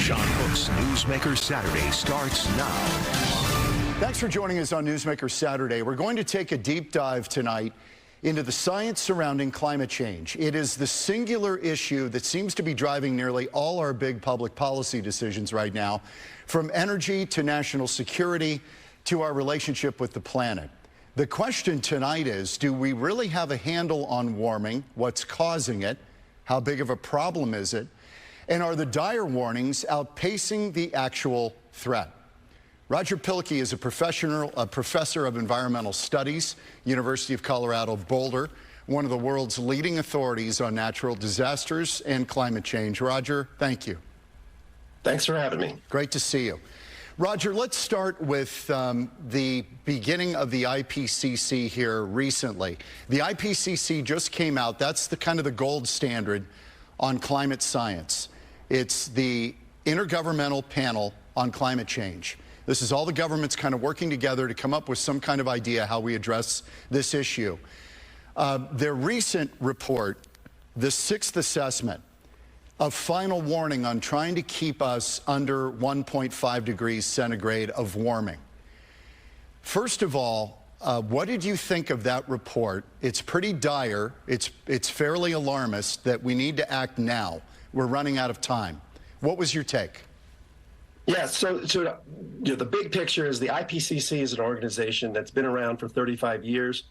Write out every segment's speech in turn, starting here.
John Hook's Newsmaker Saturday starts now. Thanks for joining us on Newsmaker Saturday. We're going to take a deep dive tonight into the science surrounding climate change. It is the singular issue that seems to be driving nearly all our big public policy decisions right now, from energy to national security to our relationship with the planet. The question tonight is, do we really have a handle on warming? What's causing it? How big of a problem is it? And are the dire warnings outpacing the actual threat? Roger Pielke is a professor of environmental studies, University of Colorado Boulder, one of the world's leading authorities on natural disasters and climate change. Roger, thank you. Thanks for having me. Great to see you. Roger, let's start with the beginning of the IPCC here recently. The IPCC just came out. That's the kind of the gold standard on climate science. It's the Intergovernmental Panel on Climate Change. This is all the governments kind of working together to come up with some kind of idea how we address this issue. Their recent report, the sixth assessment, a final warning on trying to keep us under 1.5 degrees centigrade of warming. First of all, what did you think of that report? It's pretty dire. It's fairly alarmist that we need to act now. We're running out of time. What was your take? Yeah, so the big picture is the IPCC is an organization that's been around for 35 years.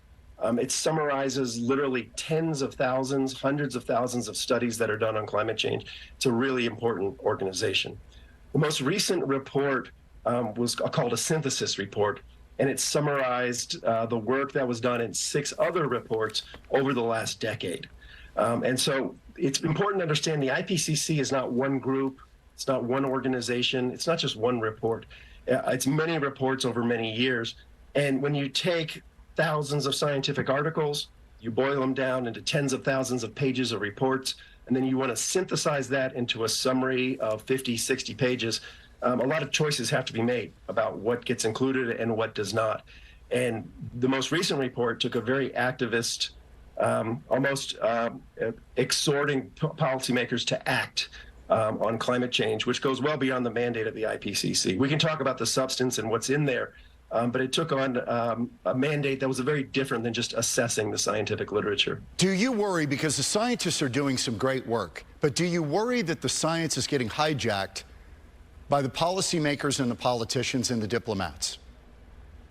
It summarizes literally tens of thousands, hundreds of thousands of studies that are done on climate change. It's a really important organization. The most recent report was called a synthesis report, and it summarized the work that was done in 6 other reports over the last decade. And so it's important to understand the IPCC is not one group, it's not one organization, it's not just one report. It's many reports over many years. And when you take thousands of scientific articles, you boil them down into tens of thousands of pages of reports, and then you want to synthesize that into a summary of 50, 60 pages, a lot of choices have to be made about what gets included and what does not. And the most recent report took a very activist, almost exhorting policymakers to act on climate change, which goes well beyond the mandate of the IPCC. We can talk about the substance and what's in there, but it took on a mandate that was very different than just assessing the scientific literature. Do you worry, because the scientists are doing some great work, but do you worry that the science is getting hijacked by the policymakers and the politicians and the diplomats?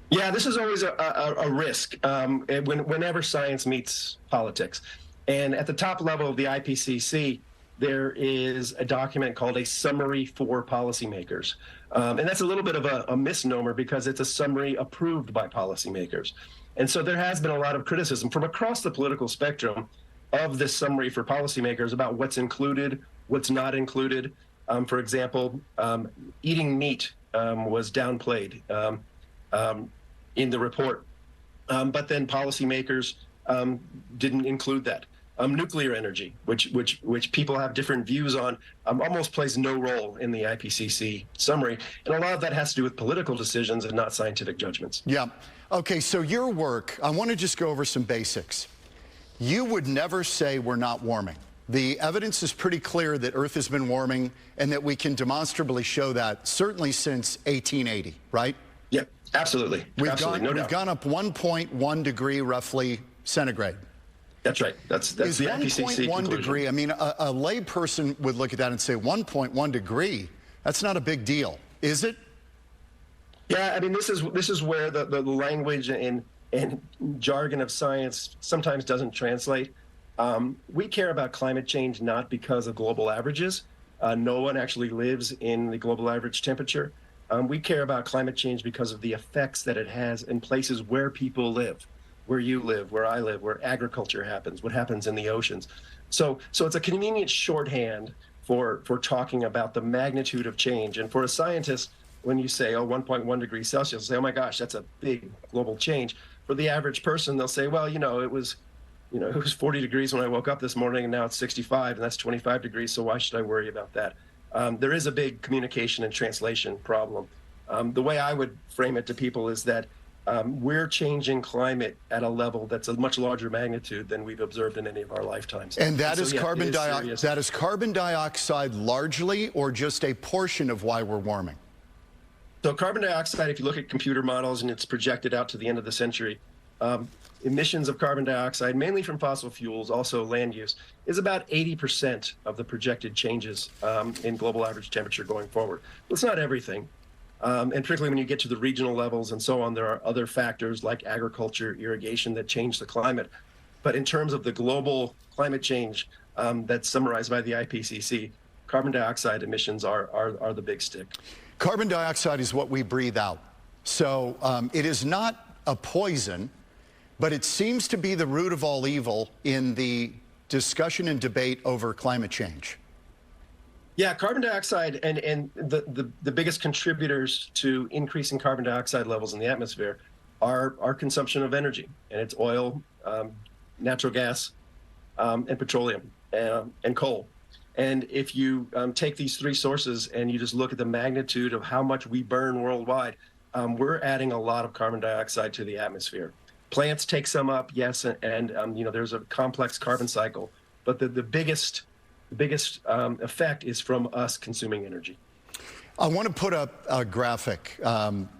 Yeah, this is always a risk whenever science meets politics. And at the top level of the IPCC, there is a document called a summary for policymakers. And that's a little bit of a misnomer because it's a summary approved by policymakers. And so there has been a lot of criticism from across the political spectrum of this summary for policymakers about what's included, what's not included. For example, eating meat was downplayed in the report, but then policymakers didn't include that. Nuclear energy, which people have different views on, almost plays no role in the IPCC summary. And a lot of that has to do with political decisions and not scientific judgments. Yeah. Okay, so your work, I want to just go over some basics. You would never say we're not warming. The evidence is pretty clear that Earth has been warming and that we can demonstrably show that, certainly since 1880, right? Yeah, absolutely. We've gone up 1.1 degree roughly centigrade. That's right. That's the IPCC 1.1 degree. I mean, a lay person would look at that and say 1.1 degree. That's not a big deal, is it? Yeah, I mean, this is where the language and jargon of science sometimes doesn't translate. We care about climate change not because of global averages. No one actually lives in the global average temperature. We care about climate change because of the effects that it has in places where people live. Where you live, where I live, where agriculture happens, what happens in the oceans. So it's a convenient shorthand for talking about the magnitude of change. And for a scientist, when you say, 1.1 degrees Celsius, they'll say, oh my gosh, that's a big global change. For the average person, they'll say, well, it was 40 degrees when I woke up this morning, and now it's 65, and that's 25 degrees, so why should I worry about that? There is a big communication and translation problem. The way I would frame it to people is that we're changing climate at a level that's a much larger magnitude than we've observed in any of our lifetimes. And that so, is yeah, carbon it is serious. that is carbon dioxide largely, or just a portion of why we're warming? So carbon dioxide, if you look at computer models and it's projected out to the end of the century, emissions of carbon dioxide, mainly from fossil fuels, also land use, is about 80% of the projected changes in global average temperature going forward. It's not everything. And particularly when you get to the regional levels and so on, there are other factors like agriculture, irrigation that change the climate. But in terms of the global climate change that's summarized by the IPCC, carbon dioxide emissions are the big stick. Carbon dioxide is what we breathe out. So it is not a poison, but it seems to be the root of all evil in the discussion and debate over climate change. Yeah, carbon dioxide and the biggest contributors to increasing carbon dioxide levels in the atmosphere are our consumption of energy, and it's oil, natural gas, and petroleum, and coal. And if you take these three sources and you just look at the magnitude of how much we burn worldwide, we're adding a lot of carbon dioxide to the atmosphere. Plants take some up, yes, and you know, there's a complex carbon cycle, but the biggest effect is from us consuming energy. I want to put up a graphic.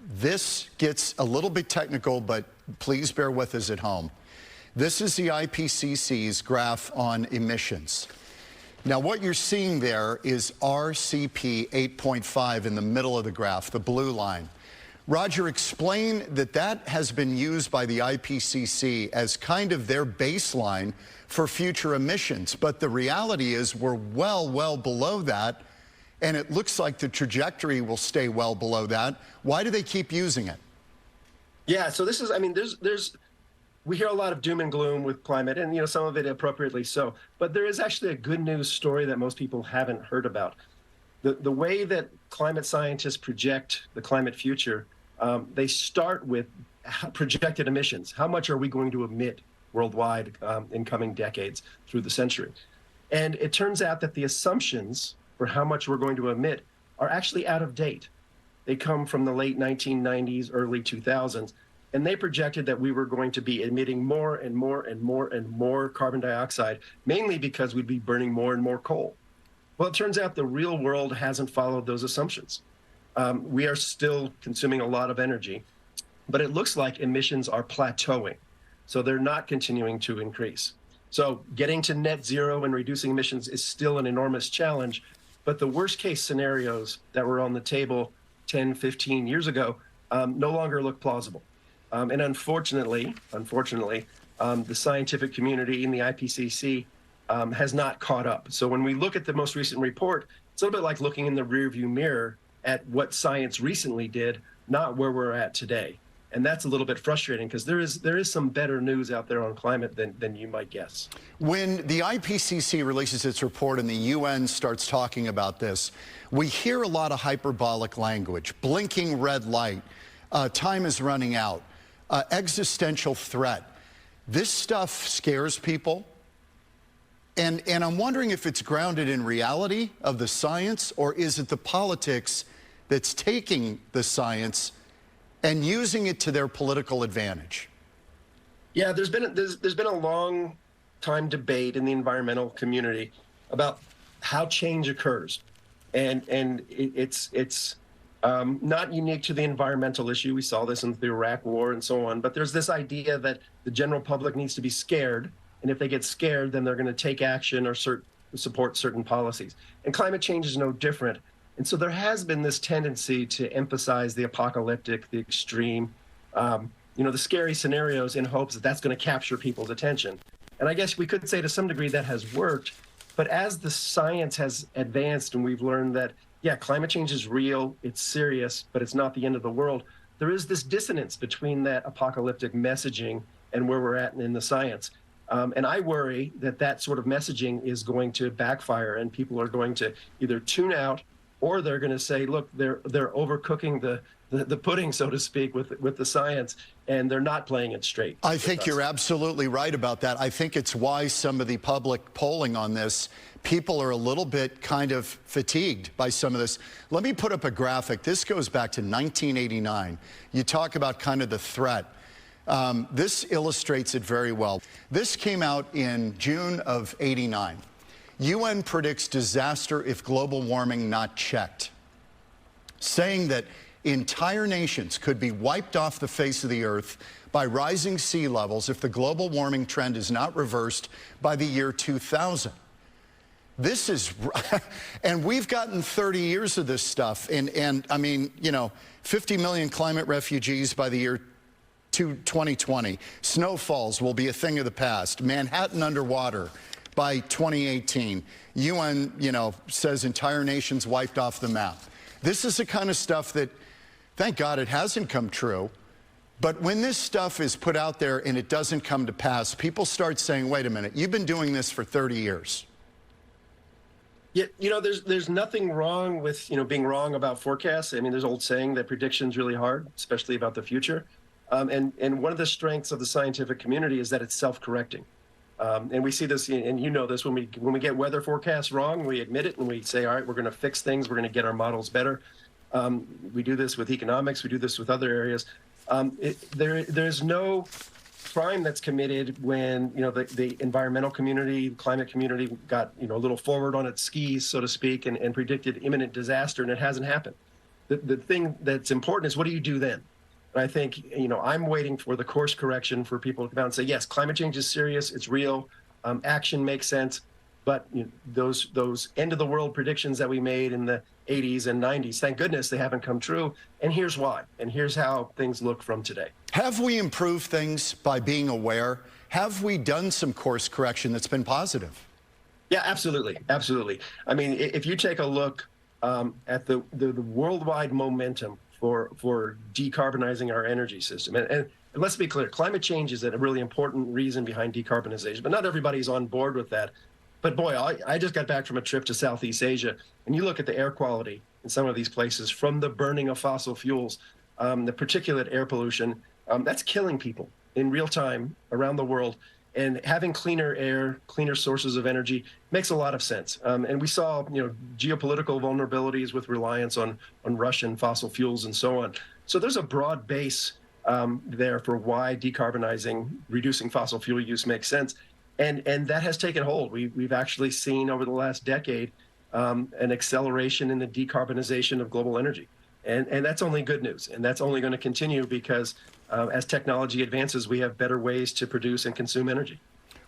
This gets a little bit technical, but please bear with us at home. This is the IPCC's graph on emissions. Now, what you're seeing there is RCP 8.5 in the middle of the graph, the blue line. Roger, explain that has been used by the IPCC as kind of their baseline for future emissions. But the reality is we're well below that, and it looks like the trajectory will stay well below that. Why do they keep using it? Yeah, so this is, I mean, we hear a lot of doom and gloom with climate, and you know, some of it appropriately so, but there is actually a good news story that most people haven't heard about. The way that climate scientists project the climate future, they start with projected emissions. How much are we going to emit worldwide in coming decades through the century? And it turns out that the assumptions for how much we're going to emit are actually out of date. They come from the late 1990s, early 2000s, and they projected that we were going to be emitting more and more carbon dioxide, mainly because we'd be burning more and more coal. Well, it turns out the real world hasn't followed those assumptions. We are still consuming a lot of energy, but it looks like emissions are plateauing. So they're not continuing to increase. So getting to net zero and reducing emissions is still an enormous challenge, but the worst case scenarios that were on the table 10, 15 years ago no longer look plausible. And unfortunately, the scientific community in the IPCC has not caught up. So when we look at the most recent report, it's a little bit like looking in the rearview mirror at what science recently did, not where we're at today. And that's a little bit frustrating because there is some better news out there on climate than you might guess. When the IPCC releases its report and the UN starts talking about this, we hear a lot of hyperbolic language, blinking red light, time is running out, existential threat. This stuff scares people. And I'm wondering if it's grounded in reality of the science, or is it the politics that's taking the science and using it to their political advantage? Yeah, there's been a long time debate in the environmental community about how change occurs, and it's not unique to the environmental issue. We saw this in the Iraq War and so on. But there's this idea that the general public needs to be scared, and if they get scared, then they're going to take action or support certain policies. And climate change is no different. And so there has been this tendency to emphasize the apocalyptic, the extreme, the scary scenarios in hopes that that's going to capture people's attention. And I guess we could say to some degree that has worked. But as the science has advanced and we've learned that, yeah, climate change is real, it's serious, but it's not the end of the world, there is this dissonance between that apocalyptic messaging and where we're at in the science. And I worry that that sort of messaging is going to backfire and people are going to either tune out or they're going to say, look, they're overcooking the pudding, so to speak, with the science, and they're not playing it straight. I think you're absolutely right about that. I think it's why some of the public polling on this, people are a little bit kind of fatigued by some of this. Let me put up a graphic. This goes back to 1989. You talk about kind of the threat. This illustrates it very well. This came out in June of '89. UN predicts disaster if global warming not checked, saying that entire nations could be wiped off the face of the earth by rising sea levels if the global warming trend is not reversed by the year 2000. This is, and we've gotten 30 years of this stuff, and I mean, 50 million climate refugees by the year 2020. Snowfalls will be a thing of the past. Manhattan underwater by 2018. UN, says entire nations wiped off the map. This is the kind of stuff that, thank God it hasn't come true. But when this stuff is put out there and it doesn't come to pass, people start saying, wait a minute, you've been doing this for 30 years. Yeah, there's nothing wrong with, being wrong about forecasts. I mean, there's an old saying that prediction's really hard, especially about the future. And one of the strengths of the scientific community is that it's self-correcting. And we see this, and you know this, when we get weather forecasts wrong, we admit it and we say, all right, we're going to fix things. We're going to get our models better. We do this with economics. We do this with other areas. There's no crime that's committed when the environmental community, climate community got a little forward on its skis, so to speak, and predicted imminent disaster, and it hasn't happened. The thing that's important is, what do you do then? And I think I'm waiting for the course correction for people to come out and say, yes, climate change is serious, it's real, action makes sense. But those end of the world predictions that we made in the 80s and 90s, thank goodness they haven't come true. And here's why. And here's how things look from today. Have we improved things by being aware? Have we done some course correction that's been positive? Yeah, absolutely. Absolutely. I mean, if you take a look at the worldwide momentum for decarbonizing our energy system, and let's be clear, climate change is a really important reason behind decarbonization, but not everybody's on board with that. But boy, I just got back from a trip to Southeast Asia, and you look at the air quality in some of these places from the burning of fossil fuels, the particulate air pollution, that's killing people in real time around the world. And having cleaner air, cleaner sources of energy makes a lot of sense. And we saw, geopolitical vulnerabilities with reliance on Russian fossil fuels and so on. So there's a broad base there for why decarbonizing, reducing fossil fuel use makes sense. And that has taken hold. We've actually seen over the last decade an acceleration in the decarbonization of global energy. And that's only good news. And that's only going to continue because as technology advances, we have better ways to produce and consume energy.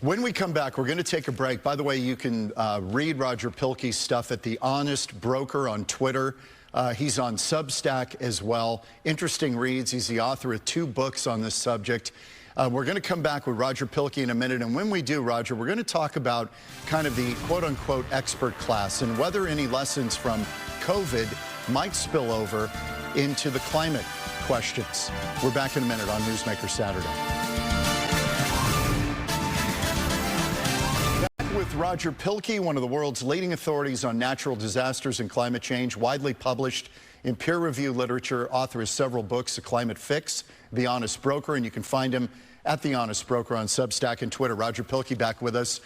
When we come back, we're going to take a break. By the way, you can read Roger Pielke's stuff at The Honest Broker on Twitter. He's on Substack as well. Interesting reads. He's the author of 2 books on this subject. We're going to come back with Roger Pielke in a minute. And when we do, Roger, we're going to talk about kind of the quote-unquote expert class and whether any lessons from COVID might spill over into the climate questions. We're back in a minute on Newsmaker Saturday. Back with Roger Pielke, one of the world's leading authorities on natural disasters and climate change, widely published in peer-reviewed literature, author of several books, A Climate Fix, The Honest Broker, and you can find him at The Honest Broker on Substack and Twitter. Roger Pielke back with us.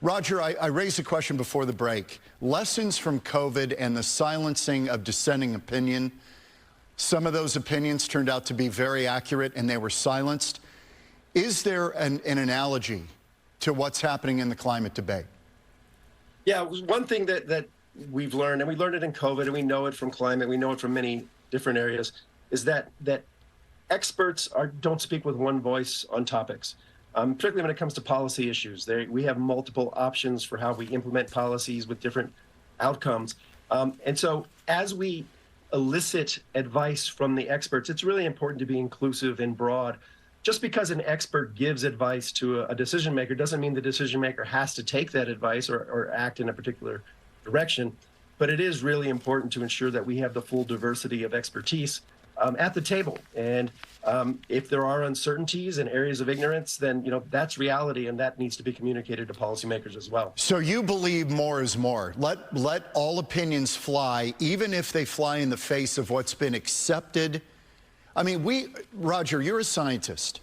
Roger, I raised a question before the break. Lessons from COVID and the silencing of dissenting opinion. Some of those opinions turned out to be very accurate and they were silenced. Is there an analogy to what's happening in the climate debate? Yeah, one thing that we've learned, and we learned it in COVID, and we know it from climate, we know it from many different areas, is that experts don't speak with one voice on topics, particularly when it comes to policy issues. We have multiple options for how we implement policies with different outcomes. And so as we elicit advice from the experts, it's really important to be inclusive and broad. Just because an expert gives advice to a decision maker doesn't mean the decision maker has to take that advice or act in a particular direction. But it is really important to ensure that we have the full diversity of expertise at the table. And if there are uncertainties and areas of ignorance, then that's reality, and that needs to be communicated to policymakers as well. So you believe more is more. Let all opinions fly, even if they fly in the face of what's been accepted. I mean, Roger, you're a scientist.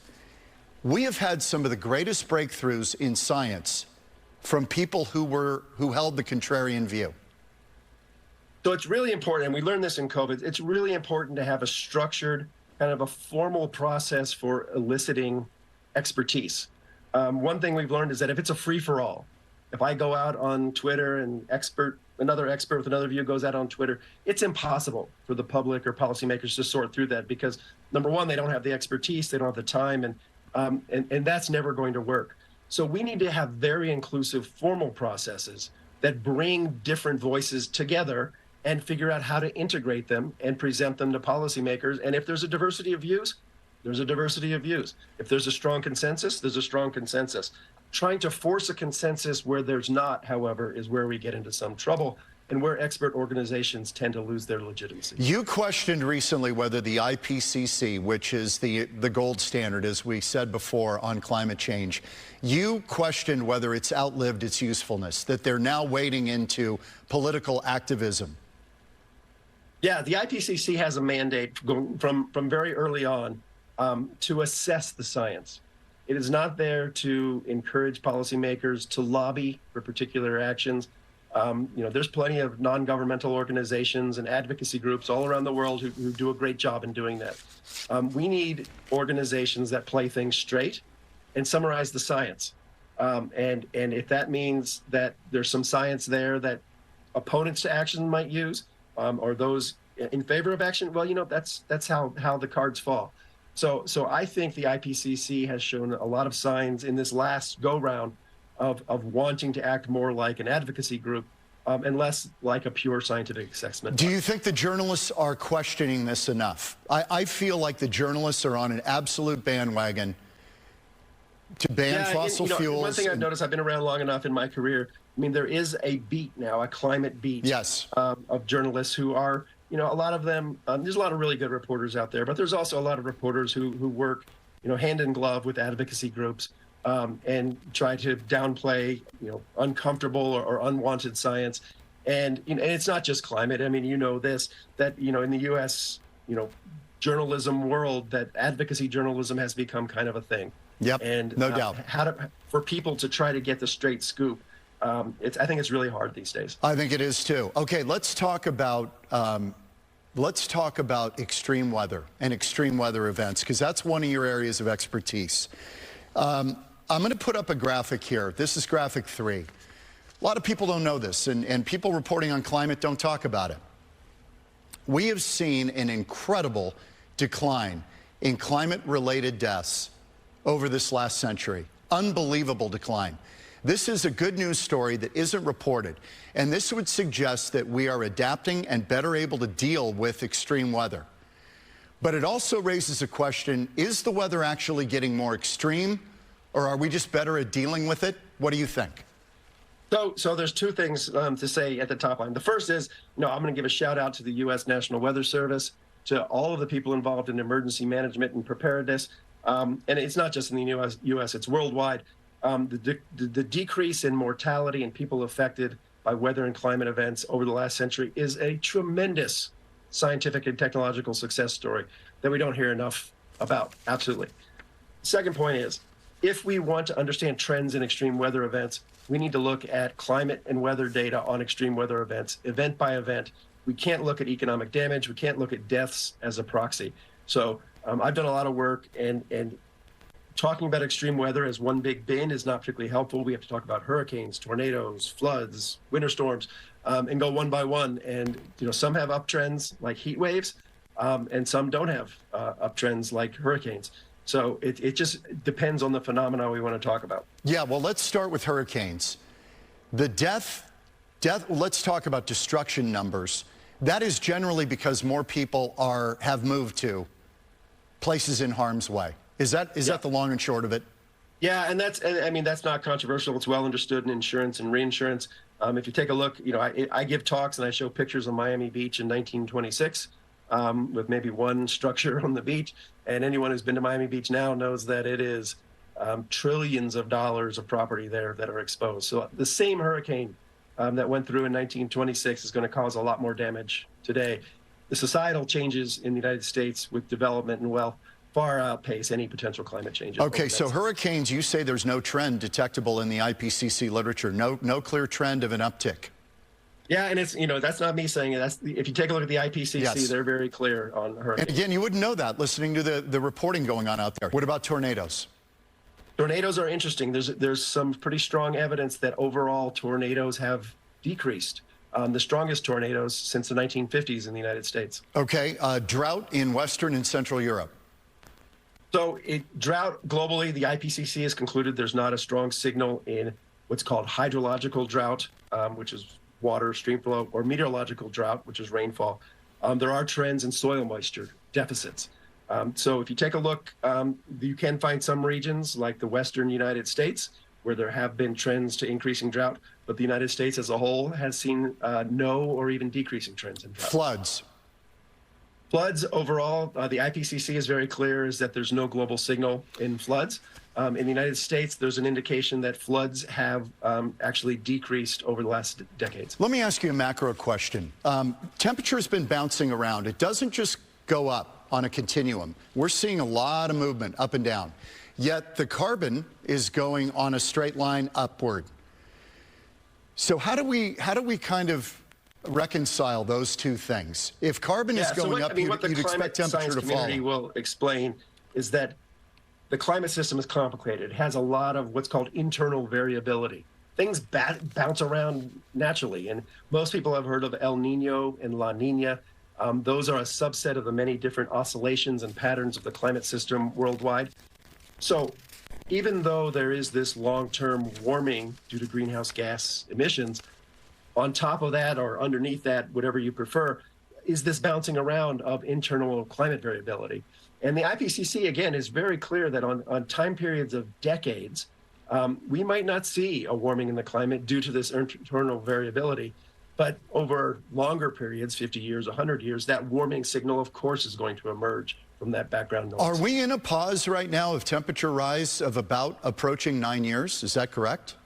We have had some of the greatest breakthroughs in science from people who held the contrarian view. So it's really important, and we learned this in COVID, it's really important to have a structured, kind of a formal process for eliciting expertise. One thing we've learned is that if it's a free-for-all, if I go out on Twitter and another expert with another view goes out on Twitter, it's impossible for the public or policymakers to sort through that because, number one, they don't have the expertise, they don't have the time, and that's never going to work. So we need to have very inclusive formal processes that bring different voices together and figure out how to integrate them and present them to policymakers. And if there's a diversity of views, there's a diversity of views. If there's a strong consensus, there's a strong consensus. Trying to force a consensus where there's not, however, is where we get into some trouble and where expert organizations tend to lose their legitimacy. You questioned recently whether the IPCC, which is the gold standard, as we said before, on climate change, you questioned whether it's outlived its usefulness, that they're now wading into political activism. Yeah, the IPCC has a mandate from very early on to assess the science. It is not there to encourage policymakers to lobby for particular actions. There's plenty of non-governmental organizations and advocacy groups all around the world who do a great job in doing that. We need organizations that play things straight and summarize the science. And if that means that there's some science there that opponents to action might use, or those in favor of action, well, that's how the cards fall. So I think the IPCC has shown a lot of signs in this last go-round of wanting to act more like an advocacy group and less like a pure scientific assessment. Do you think the journalists are questioning this enough? I feel like the journalists are on an absolute bandwagon to ban fossil fuels. One thing I've noticed, I've been around long enough in my career, I mean, there is a beat now, a climate beat of journalists who are, a lot of them, there's a lot of really good reporters out there, but there's also a lot of reporters who work, hand in glove with advocacy groups and try to downplay, uncomfortable or unwanted science. And, and it's not just climate. I mean, that, in the U.S., journalism world, that advocacy journalism has become kind of a thing. Yep, and no doubt. For people to try to get the straight scoop, I think it's really hard these days. I think it is too. Okay, let's talk about extreme weather and extreme weather events, because that's one of your areas of expertise. I'm going to put up a graphic here. This is graphic 3. A lot of people don't know this, and people reporting on climate don't talk about it. We have seen an incredible decline in climate-related deaths over this last century. Unbelievable decline. This is a good news story that isn't reported, and this would suggest that we are adapting and better able to deal with extreme weather. But it also raises a question, is the weather actually getting more extreme, or are we just better at dealing with it? What do you think? So there's two things to say at the top line. The first is, I'm going to give a shout out to the U.S. National Weather Service, to all of the people involved in emergency management and preparedness. And it's not just in the U.S., it's worldwide. The decrease in mortality and people affected by weather and climate events over the last century is a tremendous scientific and technological success story that we don't hear enough about. Absolutely. Second point is, if we want to understand trends in extreme weather events, we need to look at climate and weather data on extreme weather events, event by event. We can't look at economic damage. We can't look at deaths as a proxy. So I've done a lot of work, and talking about extreme weather as one big bin is not particularly helpful. We have to talk about hurricanes, tornadoes, floods, winter storms, and go one by one. And some have uptrends like heat waves, and some don't have uptrends like hurricanes. So it just depends on the phenomena we want to talk about. Yeah, well, let's start with hurricanes. The death, let's talk about destruction numbers. That is generally because more people have moved to places in harm's way. Is that the long and short of it? Yeah, and that's not controversial. It's well understood in insurance and reinsurance. If you take a look, I give talks and I show pictures of Miami Beach in 1926. with maybe one structure on the beach. And anyone who's been to Miami Beach now knows that it is trillions of dollars of property there that are exposed. So the same hurricane that went through in 1926 is going to cause a lot more damage today. The societal changes in the United States with development and wealth far outpace any potential climate changes. Okay, so hurricanes, you say there's no trend detectable in the IPCC literature, no clear trend of an uptick. Yeah, and it's, that's not me saying it. If you take a look at the IPCC, yes, they're very clear on hurricanes. And again, you wouldn't know that listening to the reporting going on out there. What about tornadoes? Tornadoes are interesting. There's some pretty strong evidence that overall tornadoes have decreased. The strongest tornadoes since the 1950s in the United States. Okay, drought in Western and Central Europe. So drought globally, the IPCC has concluded there's not a strong signal in what's called hydrological drought, which is water, stream flow, or meteorological drought, which is rainfall. There are trends in soil moisture deficits. So if you take a look, you can find some regions like the Western United States where there have been trends to increasing drought, but the United States as a whole has seen no or even decreasing trends in drought. Floods. Floods overall, the IPCC is very clear is that there's no global signal in floods. In the United States, there's an indication that floods have actually decreased over the last decades. Let me ask you a macro question. Temperature has been bouncing around. It doesn't just go up on a continuum. We're seeing a lot of movement up and down, yet the carbon is going on a straight line upward. So how do we kind of reconcile those two things? If carbon is going up, you'd expect temperature to fall. What the climate science community will explain is that the climate system is complicated. It has a lot of what's called internal variability. Things bounce around naturally, and most people have heard of El Nino and La Nina. Those are a subset of the many different oscillations and patterns of the climate system worldwide. So even though there is this long-term warming due to greenhouse gas emissions, on top of that or underneath that, whatever you prefer, is this bouncing around of internal climate variability. And the IPCC, again, is very clear that on time periods of decades, we might not see a warming in the climate due to this internal variability. But over longer periods, 50 years, 100 years, that warming signal, of course, is going to emerge from that background noise. Are we in a pause right now of temperature rise of about approaching 9 years? Is that correct?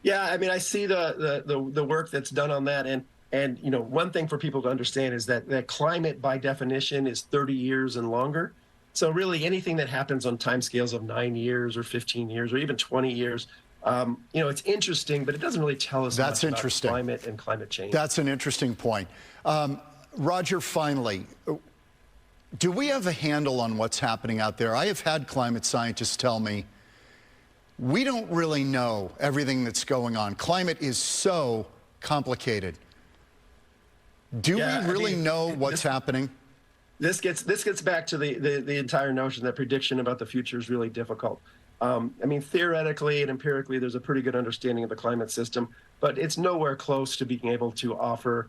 Yeah, I mean, I see the work that's done on that. And one thing for people to understand is that climate, by definition, is 30 years and longer. So really anything that happens on timescales of 9 years or 15 years or even 20 years, it's interesting, but it doesn't really tell us much about climate and climate change. That's an interesting point. Roger, finally, do we have a handle on what's happening out there? I have had climate scientists tell me, we don't really know everything that's going on. Climate is so complicated. Do we really know what's happening? This gets back to the entire notion that prediction about the future is really difficult. I mean, theoretically and empirically, there's a pretty good understanding of the climate system, but it's nowhere close to being able to offer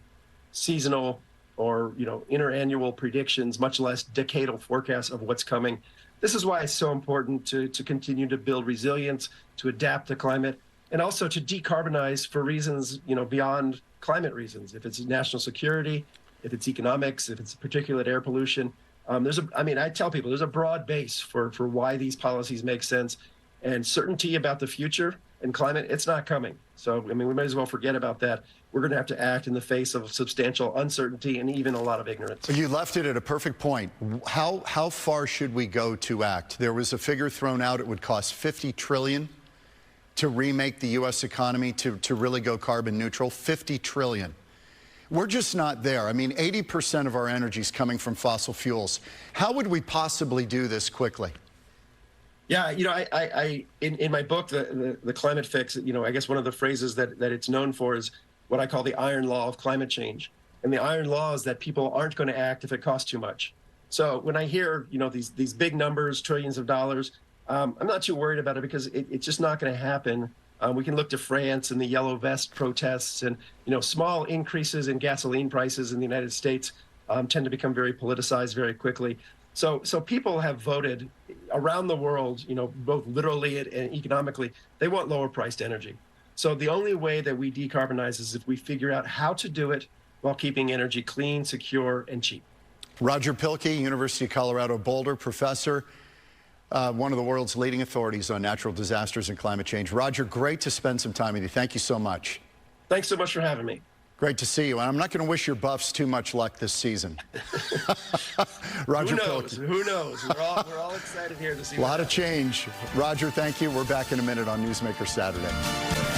seasonal or interannual predictions, much less decadal forecasts of what's coming. This is why it's so important to continue to build resilience, to adapt to climate, and also to decarbonize for reasons beyond climate reasons. If it's national security, if it's economics, if it's particulate air pollution, I tell people there's a broad base for why these policies make sense, and certainty about the future and climate, it's not coming. So, we might as well forget about that. We're going to have to act in the face of substantial uncertainty and even a lot of ignorance. You left it at a perfect point. How far should we go to act? There was a figure thrown out. It would cost $50 trillion to remake the U.S. economy to really go carbon neutral. $50 trillion. We're just not there. 80% of our energy is coming from fossil fuels. How would we possibly do this quickly? Yeah, in my book, the Climate Fix, I guess one of the phrases that it's known for is what I call the iron law of climate change. And the iron law is that people aren't going to act if it costs too much. So when I hear, these big numbers, trillions of dollars, I'm not too worried about it because it's just not going to happen. We can look to France and the yellow vest protests, and small increases in gasoline prices in the United States tend to become very politicized very quickly. So people have voted around the world, both literally and economically, they want lower priced energy. So the only way that we decarbonize is if we figure out how to do it while keeping energy clean, secure, and cheap. Roger Pielke, University of Colorado Boulder, professor, one of the world's leading authorities on natural disasters and climate change. Roger, great to spend some time with you. Thank you so much. Thanks so much for having me. Great to see you. And I'm not going to wish your Buffs too much luck this season. Roger Pielke. Who knows? We're all excited here to see A lot of change. Roger, thank you. We're back in a minute on Newsmaker Saturday.